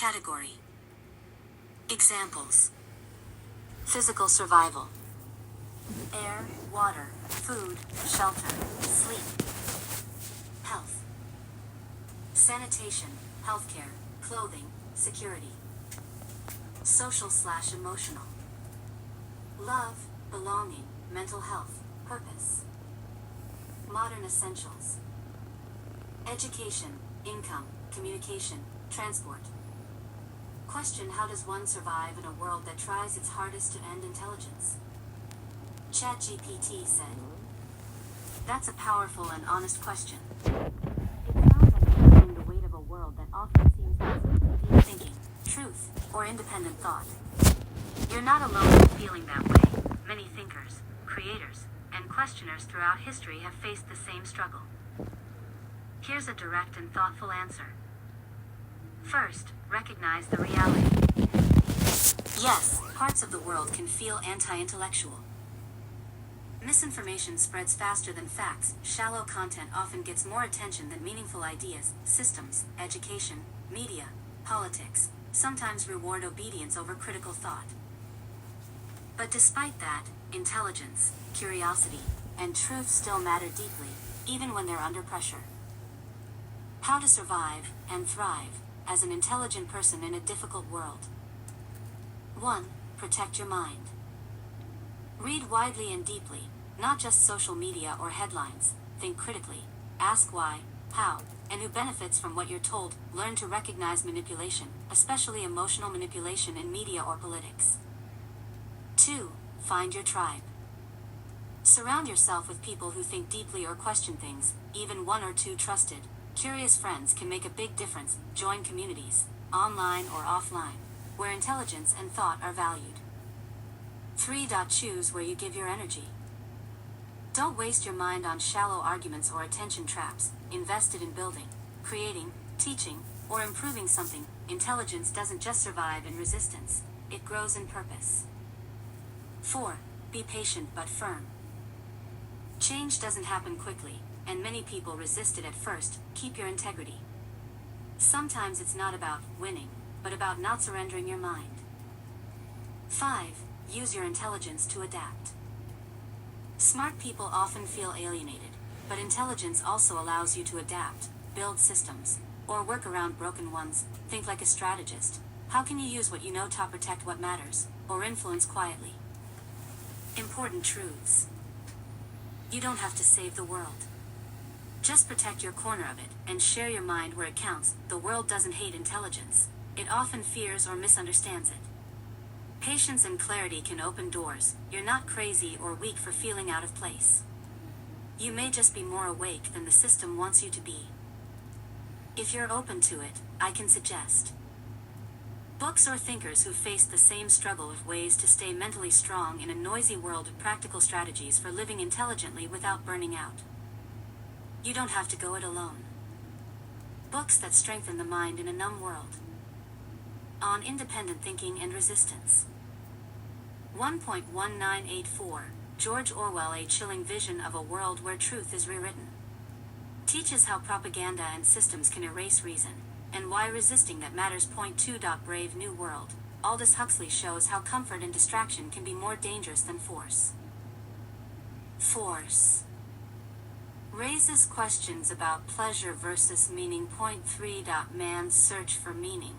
Category. Examples. Physical survival. Air, water, food, shelter, sleep. Health. Sanitation, healthcare, clothing, security. Social/emotional. Love, belonging, mental health, purpose. Modern essentials. Education, income, communication, transport. Question: how does one survive in a world that tries its hardest to end intelligence? ChatGPT said. That's a powerful and honest question. It sounds like you're feeling the weight of a world that often seems absent from deep thinking, truth, or independent thought. You're not alone in feeling that way. Many thinkers, creators, and questioners throughout history have faced the same struggle. Here's a direct and thoughtful answer. First, recognize the reality. Yes, parts of the world can feel anti-intellectual. Misinformation spreads faster than facts. Shallow content often gets more attention than meaningful ideas. Systems, education, media, politics sometimes reward obedience over critical thought. But despite that, intelligence, curiosity, and truth still matter deeply, even when they're under pressure. How to survive and thrive as an intelligent person in a difficult world. 1. Protect your mind. Read widely and deeply, not just social media or headlines. Think critically. Ask why, how, and who benefits from what you're told. Learn to recognize manipulation, especially emotional manipulation in media or politics. 2. Find your tribe. Surround yourself with people who think deeply or question things. Even one or two trusted, curious friends can make a big difference. Join communities, online or offline, where intelligence and thought are valued. 3. Choose where you give your energy. Don't waste your mind on shallow arguments or attention traps. Invest it in building, creating, teaching, or improving something. Intelligence doesn't just survive in resistance, it grows in purpose. 4. Be patient but firm. Change doesn't happen quickly, and many people resist it at first. Keep your integrity. Sometimes it's not about winning, but about not surrendering your mind. 5. Use your intelligence to adapt. Smart people often feel alienated, but intelligence also allows you to adapt, build systems, or work around broken ones. Think like a strategist. How can you use what you know to protect what matters, or influence quietly? Important truths. You don't have to save the world. Just protect your corner of it, and share your mind where it counts. The world doesn't hate intelligence. It often fears or misunderstands it. Patience and clarity can open doors. You're not crazy or weak for feeling out of place. You may just be more awake than the system wants you to be. If you're open to it, I can suggest books or thinkers who faced the same struggle with ways to stay mentally strong in a noisy world of practical strategies for living intelligently without burning out. You don't have to go it alone. Books that strengthen the mind in a numb world. On independent thinking and resistance. 1.1984, George Orwell. A chilling vision of a world where truth is rewritten. Teaches how propaganda and systems can erase reason, and why resisting that matters. 2. Brave New World. Aldous Huxley shows how comfort and distraction can be more dangerous than force. Force raises questions about pleasure versus meaning. 3. Man's Search for Meaning.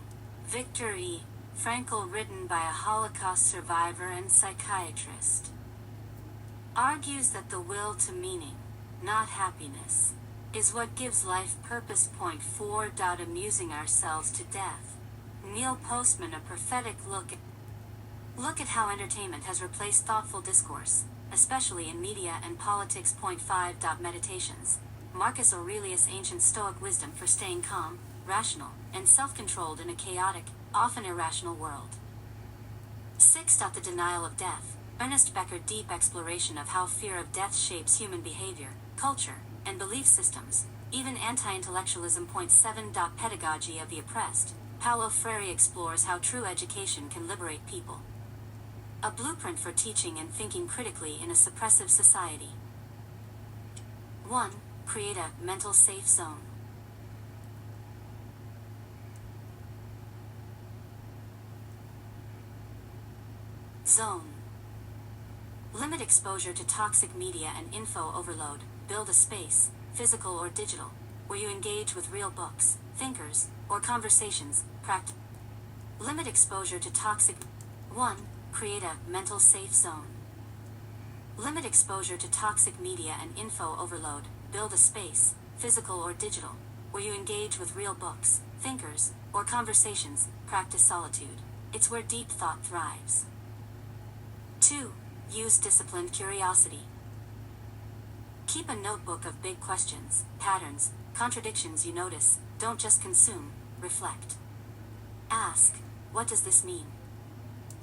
Viktor E. Frankl, written by a Holocaust survivor and psychiatrist, argues that the will to meaning, not happiness, is what gives life purpose. 4. Amusing ourselves to death. Neil Postman. A prophetic look at how entertainment has replaced thoughtful discourse, especially in media and politics. 5. Meditations. Marcus Aurelius. Ancient Stoic wisdom for staying calm, rational, and self-controlled in a chaotic, often irrational world. 6. The Denial of Death. Ernest Becker. Deep exploration of how fear of death shapes human behavior, culture, and belief systems, even anti-intellectualism. 7. Pedagogy of the Oppressed. Paulo Freire explores how true education can liberate people. A blueprint for teaching and thinking critically in a suppressive society. 1. Create a mental safe zone. Zone. Limit exposure to toxic media and info overload. Build a space, physical or digital, where you engage with real books, thinkers, or conversations. Practice. Limit exposure to toxic. 1. Create a mental safe zone. Limit exposure to toxic media and info overload. Build a space, physical or digital, where you engage with real books, thinkers, or conversations. Practice solitude. It's where deep thought thrives. 2. Use disciplined curiosity. Keep a notebook of big questions, patterns, contradictions you notice. Don't just consume, reflect. Ask, what does this mean?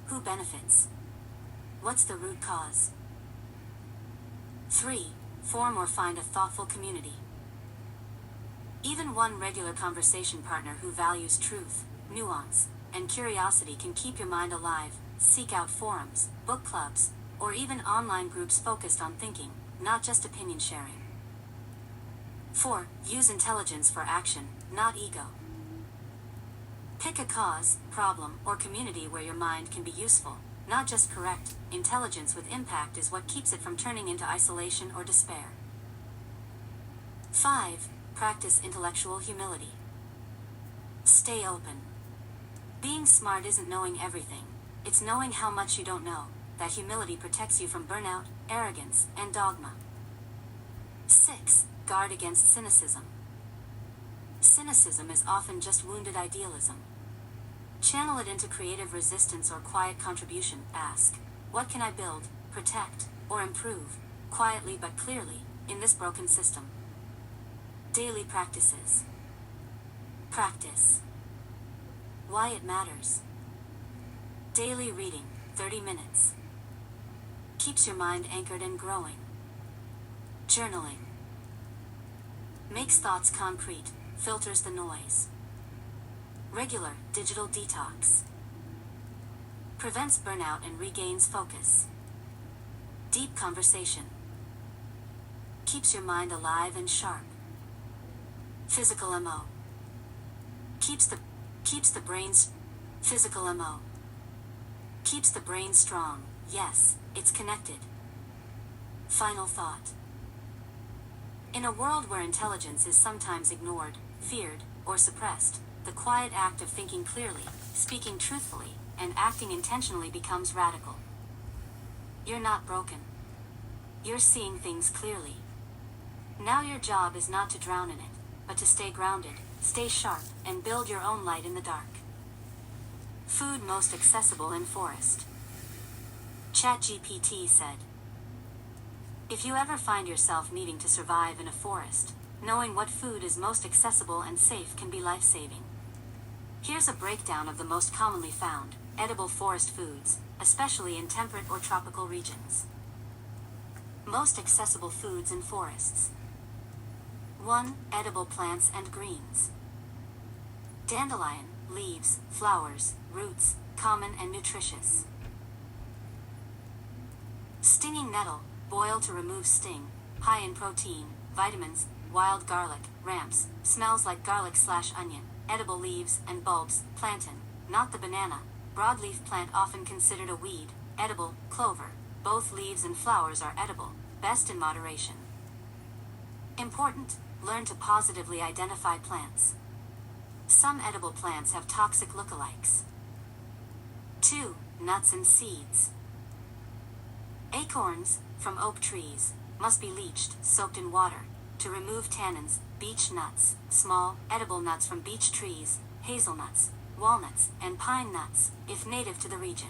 Who benefits? What's the root cause? 3. Form or find a thoughtful community. Even one regular conversation partner who values truth, nuance, and curiosity can keep your mind alive. Seek out forums, book clubs, or even online groups focused on thinking, not just opinion sharing. 4. Use intelligence for action, not ego. Pick a cause, problem, or community where your mind can be useful, not just correct. Intelligence with impact is what keeps it from turning into isolation or despair. 5. Practice intellectual humility. Stay open. Being smart isn't knowing everything. It's knowing how much you don't know. That humility protects you from burnout, arrogance, and dogma. 6. Guard against cynicism. Cynicism is often just wounded idealism. Channel it into creative resistance or quiet contribution. Ask, what can I build, protect, or improve, quietly but clearly, in this broken system? Daily practices. Practice. Why it matters. Daily reading, 30 minutes. Keeps your mind anchored and growing. Journaling. Makes thoughts concrete, filters the noise. Regular, digital detox. Prevents burnout and regains focus. Deep conversation. Keeps your mind alive and sharp. Physical MO. Keeps the brain's physical MO. Keeps the brain strong. Yes, it's connected. Final thought. In a world where intelligence is sometimes ignored, feared, or suppressed, the quiet act of thinking clearly, speaking truthfully, and acting intentionally becomes radical. You're not broken. You're seeing things clearly. Now your job is not to drown in it, but to stay grounded, stay sharp, and build your own light in the dark. Food most accessible in forest. ChatGPT said, if you ever find yourself needing to survive in a forest, knowing what food is most accessible and safe can be life-saving. Here's a breakdown of the most commonly found, edible forest foods, especially in temperate or tropical regions. Most accessible foods in forests. 1. Edible plants and greens. Dandelion, leaves, flowers, roots, common and nutritious. Stinging nettle, boil to remove sting, high in protein, vitamins. Wild garlic, ramps, smells like garlic/onion. Edible leaves and bulbs, plantain, not the banana. Broadleaf plant often considered a weed. Edible, clover. Both leaves and flowers are edible, best in moderation. Important, learn to positively identify plants. Some edible plants have toxic lookalikes. 2. Nuts and seeds. Acorns, from oak trees, must be leached, soaked in water, to remove tannins. Beech nuts, small, edible nuts from beech trees, hazelnuts, walnuts, and pine nuts, if native to the region.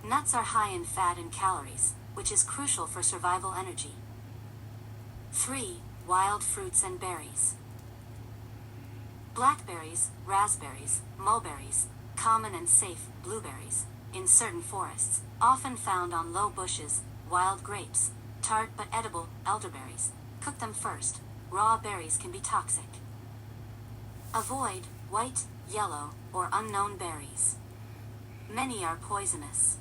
Nuts are high in fat and calories, which is crucial for survival energy. 3. Wild fruits and berries. Blackberries, raspberries, mulberries, common and safe. Blueberries, in certain forests, often found on low bushes. Wild grapes, tart but edible. Elderberries, cook them first. Raw berries can be toxic. Avoid white, yellow, or unknown berries. Many are poisonous.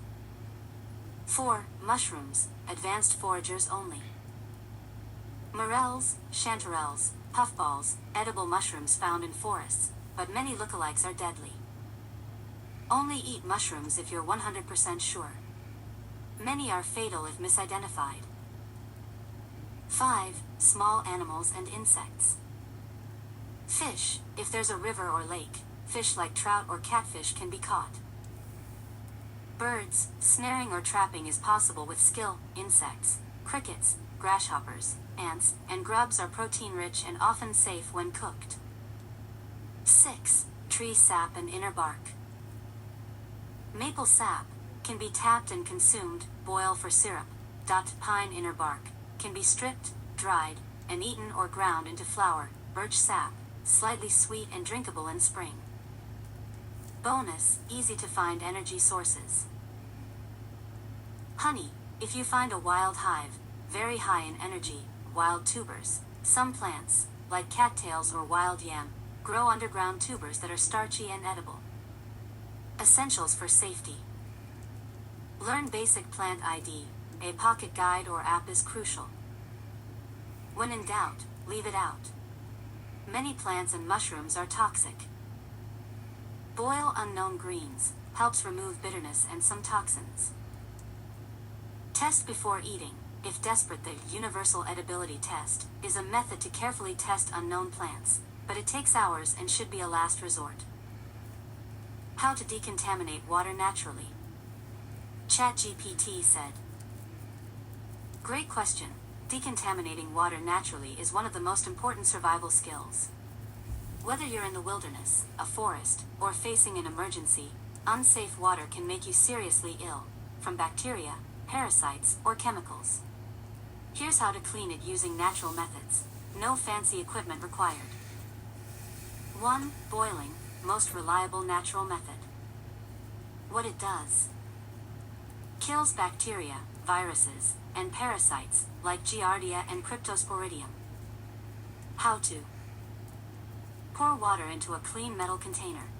4. Mushrooms, advanced foragers only. Morels, chanterelles, puffballs, edible mushrooms found in forests, but many lookalikes are deadly. Only eat mushrooms if you're 100% sure. Many are fatal if misidentified. 5. Small animals and insects. Fish. If there's a river or lake, fish like trout or catfish can be caught. Birds. Snaring or trapping is possible with skill. Insects. Crickets, grasshoppers, ants, and grubs are protein-rich and often safe when cooked. 6. Tree sap and inner bark. Maple sap can be tapped and consumed. Boil for syrup. Pine inner bark can be stripped, dried, and eaten or ground into flour. Birch sap, slightly sweet and drinkable in spring. Bonus, easy to find energy sources. Honey. If you find a wild hive, very high in energy, wild tubers. Some plants, like cattails or wild yam, grow underground tubers that are starchy and edible. Essentials for safety. Learn basic plant ID. A pocket guide or app is crucial. When in doubt, leave it out. Many plants and mushrooms are toxic. Boil unknown greens, helps remove bitterness and some toxins. Test before eating. If desperate, the universal edibility test is a method to carefully test unknown plants, but it takes hours and should be a last resort. How to decontaminate water naturally. ChatGPT said, "Great question. Decontaminating water naturally is one of the most important survival skills. Whether you're in the wilderness, a forest, or facing an emergency, unsafe water can make you seriously ill, from bacteria, parasites, or chemicals. Here's how to clean it using natural methods. No fancy equipment required. 1. Boiling, most reliable natural method. What it does. Kills bacteria, viruses, and parasites, like Giardia and Cryptosporidium. How to. Pour water into a clean metal container.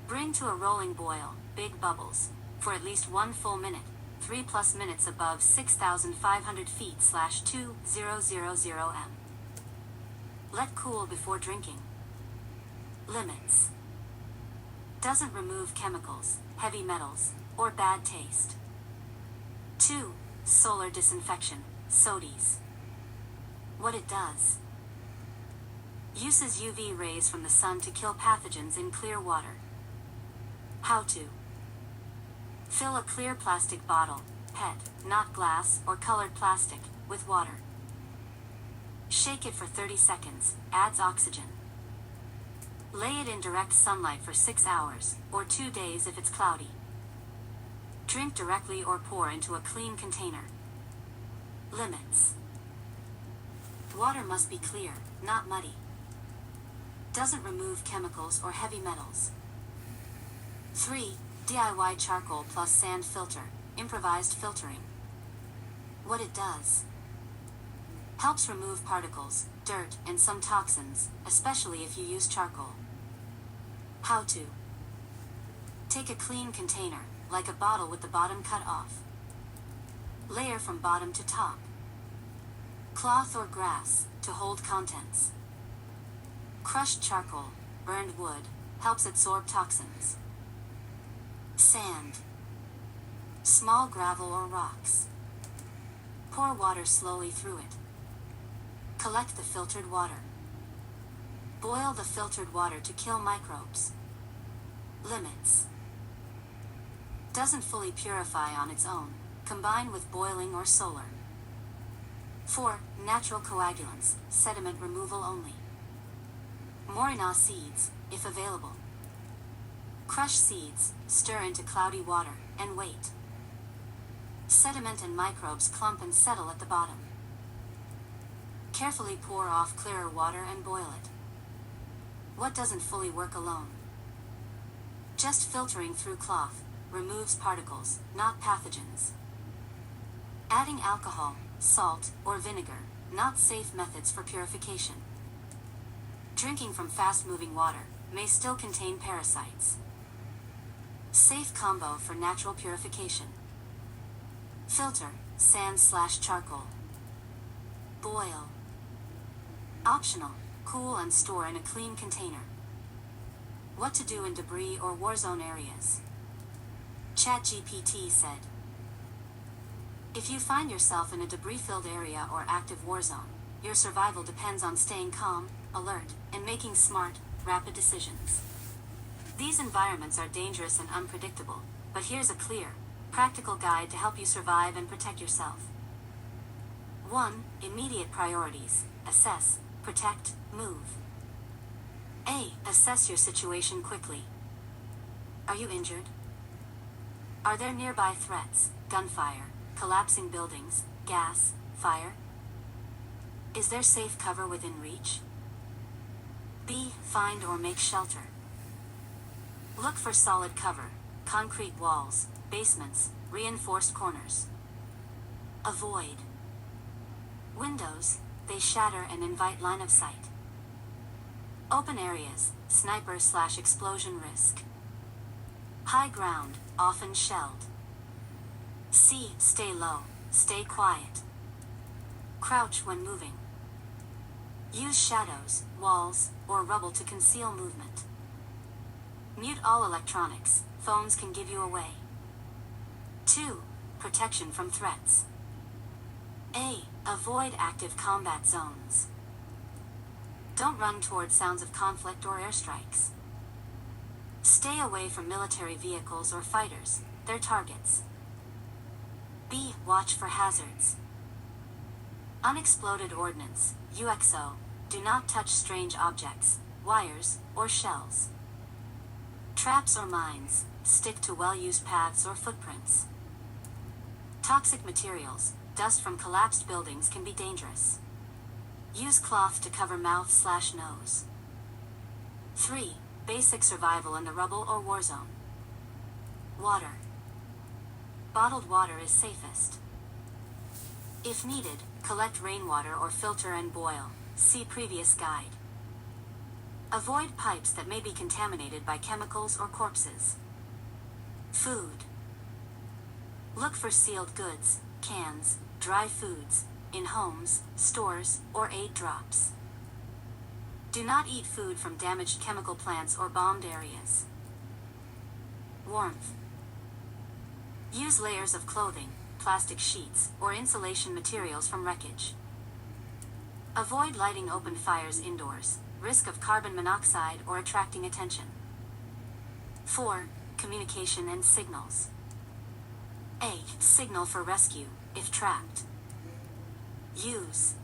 Bring to a rolling boil, big bubbles, for at least 1 full minute, 3+ minutes above 6,500 feet /2000 m. Let cool before drinking. Limits. Doesn't remove chemicals, heavy metals, or bad taste. 2. Solar disinfection, SODIs. What it does. Uses UV rays from the sun to kill pathogens in clear water. How to. Fill a clear plastic bottle, PET, not glass or colored plastic, with water. Shake it for 30 seconds, adds oxygen. Lay it in direct sunlight for 6 hours, or 2 days if it's cloudy. Drink directly or pour into a clean container. Limits. Water must be clear, not muddy. Doesn't remove chemicals or heavy metals. 3. DIY charcoal plus sand filter, improvised filtering. What it does. Helps remove particles, dirt, and some toxins, especially if you use charcoal. How to. Take a clean container, like a bottle with the bottom cut off. Layer from bottom to top. Cloth or grass, to hold contents. Crushed charcoal, burned wood, helps absorb toxins. Sand. Small gravel or rocks. Pour water slowly through it. Collect the filtered water. Boil the filtered water to kill microbes. Limits. Doesn't fully purify on its own. Combine with boiling or solar. 4. Natural coagulants, sediment removal only. Morina seeds, if available. Crush seeds, stir into cloudy water, and wait. Sediment and microbes clump and settle at the bottom. Carefully pour off clearer water and boil it. What doesn't fully work alone? Just filtering through cloth removes particles, not pathogens. Adding alcohol, salt, or vinegar, not safe methods for purification. Drinking from fast-moving water may still contain parasites. Safe combo for natural purification. Filter, sand/charcoal. Boil. Optional, cool and store in a clean container. What to do in debris or war zone areas. ChatGPT said, if you find yourself in a debris-filled area or active war zone, your survival depends on staying calm, alert, and making smart, rapid decisions. These environments are dangerous and unpredictable, but here's a clear, practical guide to help you survive and protect yourself. 1. Immediate priorities. Assess, protect, move. A. Assess your situation quickly. Are you injured? Are there nearby threats, gunfire, collapsing buildings, gas, fire? Is there safe cover within reach? B. Find or make shelter. Look for solid cover, concrete walls, basements, reinforced corners. Avoid windows, they shatter and invite line of sight. Open areas, sniper/explosion risk. High ground, often shelled. C. Stay low, stay quiet. Crouch when moving. Use shadows, walls, or rubble to conceal movement. Mute all electronics, phones can give you away. 2. Protection from threats. A. Avoid active combat zones. Don't run toward sounds of conflict or airstrikes. Stay away from military vehicles or fighters, they're targets. B. Watch for hazards. Unexploded ordnance, UXO, do not touch strange objects, wires, or shells. Traps or mines, stick to well-used paths or footprints. Toxic materials, dust from collapsed buildings can be dangerous. Use cloth to cover mouth/nose. 3. Basic survival in the rubble or war zone. Water. Bottled water is safest. If needed, collect rainwater or filter and boil. See previous guide. Avoid pipes that may be contaminated by chemicals or corpses. Food. Look for sealed goods, cans, dry foods, in homes, stores, or aid drops. Do not eat food from damaged chemical plants or bombed areas. Warmth. Use layers of clothing, plastic sheets, or insulation materials from wreckage. Avoid lighting open fires indoors, risk of carbon monoxide or attracting attention. 4. Communication and signals. A. Signal for rescue, if trapped. Use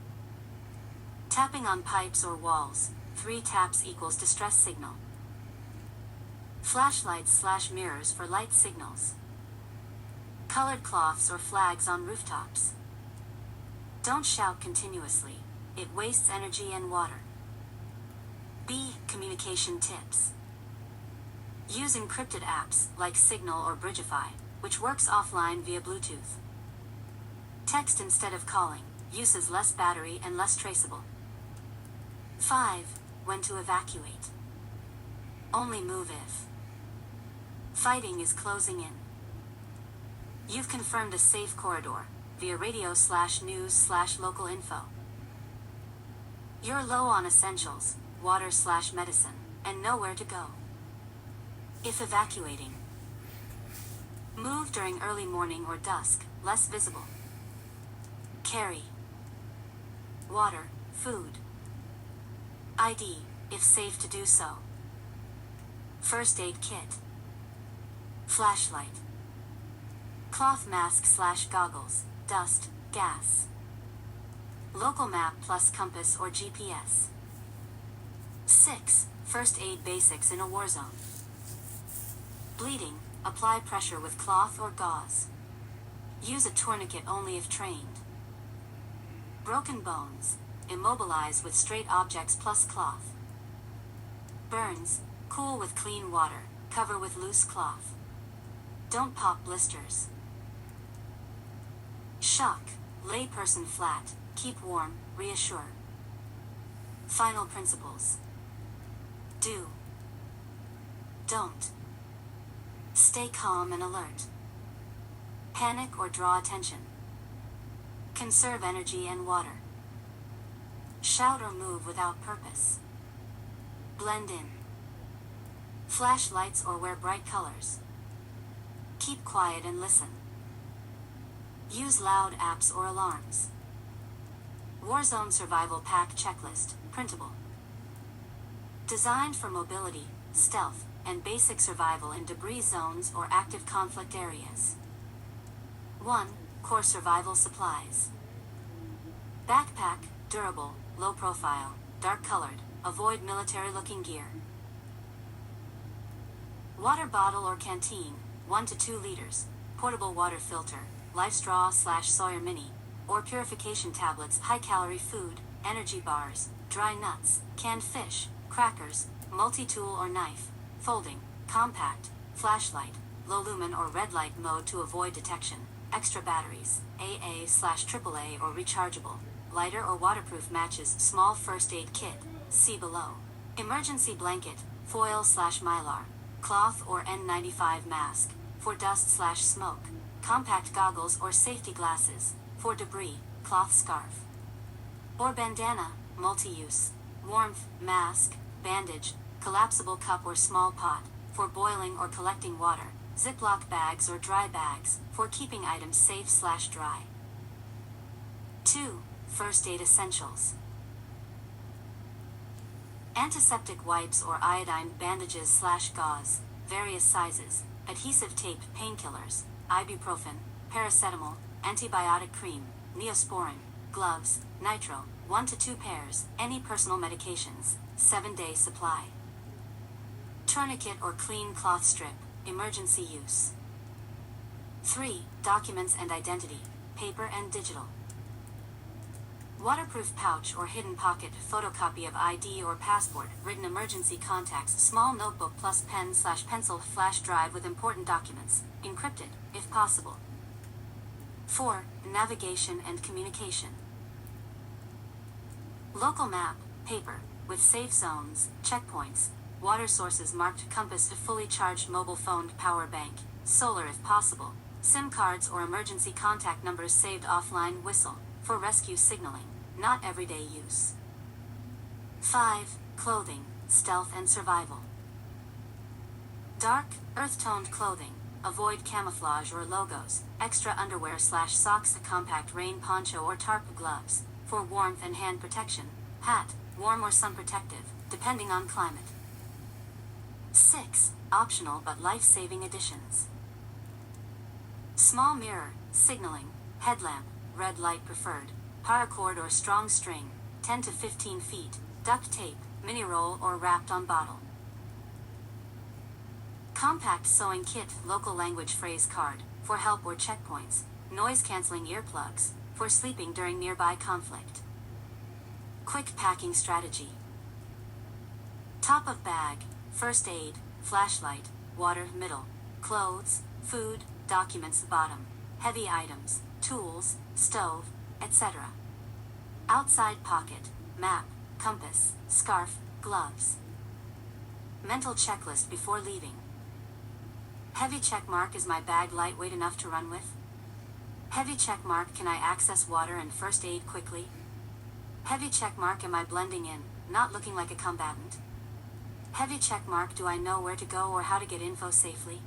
tapping on pipes or walls, 3 taps equals distress signal. Flashlights/mirrors for light signals. Colored cloths or flags on rooftops. Don't shout continuously, it wastes energy and water. B. Communication tips. Use encrypted apps like Signal or Bridgefy, which works offline via Bluetooth. Text instead of calling, uses less battery and less traceable. 5. When to evacuate. Only move if fighting is closing in. You've confirmed a safe corridor via radio/news/local info. You're low on essentials, water/medicine, and nowhere to go. If evacuating, move during early morning or dusk, less visible. Carry water, food, ID, if safe to do so. First aid kit. Flashlight. Cloth mask/goggles, dust, gas. Local map plus compass or GPS. 6. First aid basics in a war zone. Bleeding, apply pressure with cloth or gauze. Use a tourniquet only if trained. Broken bones, immobilize with straight objects plus cloth. Burns, cool with clean water, cover with loose cloth. Don't pop blisters. Shock, lay person flat, keep warm, reassure. Final principles. Do. Don't. Stay calm and alert. Panic or draw attention. Conserve energy and water. Shout or move without purpose. Blend in. Flash lights or wear bright colors. Keep quiet and listen. Use loud apps or alarms. Warzone Survival Pack Checklist, printable. Designed for mobility, stealth, and basic survival in debris zones or active conflict areas. 1. Core survival supplies. Backpack, durable, low profile, dark colored, avoid military-looking gear. Water bottle or canteen, 1 to 2 liters, portable water filter, LifeStraw/Sawyer Mini, or purification tablets, high-calorie food, energy bars, dry nuts, canned fish, crackers, multi-tool or knife, folding, compact, flashlight, low lumen or red light mode to avoid detection, extra batteries, AA/AAA or rechargeable, lighter or waterproof matches, small first aid kit, see below. Emergency blanket, foil/mylar, cloth or N95 mask, for dust/smoke, compact goggles or safety glasses, for debris, cloth scarf. Or bandana, multi-use, warmth, mask, bandage, collapsible cup or small pot, for boiling or collecting water, Ziploc bags or dry bags, for keeping items safe/dry. 2. First aid essentials. Antiseptic wipes or iodine bandages/gauze, various sizes, adhesive tape, painkillers, ibuprofen, paracetamol, antibiotic cream, Neosporin, gloves, nitro, 1 to 2 pairs, any personal medications, 7-day supply. Tourniquet or clean cloth strip, emergency use. 3. Documents and identity, paper and digital. Waterproof pouch or hidden pocket, photocopy of ID or passport, written emergency contacts, small notebook plus pen/pencil, flash drive with important documents, encrypted, if possible. 4. Navigation and communication. Local map, paper, with safe zones, checkpoints, water sources marked, compass, fully charged mobile phone, power bank, solar if possible, SIM cards or emergency contact numbers saved offline, whistle, for rescue signaling, not everyday use. 5. Clothing, stealth and survival. Dark, earth-toned clothing, avoid camouflage or logos, extra underwear/socks, a compact rain poncho or tarp, gloves, for warmth and hand protection, hat, warm or sun protective, depending on climate. 6. Optional but life-saving additions. Small mirror, signaling, headlamp, red light preferred, paracord or strong string, 10 to 15 feet, duct tape, mini roll or wrapped on bottle. Compact sewing kit, local language phrase card, for help or checkpoints, noise-canceling earplugs, for sleeping during nearby conflict. Quick packing strategy. Top of bag, first aid, flashlight, water middle, clothes, food, documents bottom, heavy items, tools, stove, etc. Outside pocket, map, compass, scarf, gloves. Mental checklist before leaving. Heavy check mark, is my bag lightweight enough to run with? Heavy check mark, can I access water and first aid quickly? Heavy check mark, am I blending in, not looking like a combatant? Heavy check mark, do I know where to go or how to get info safely?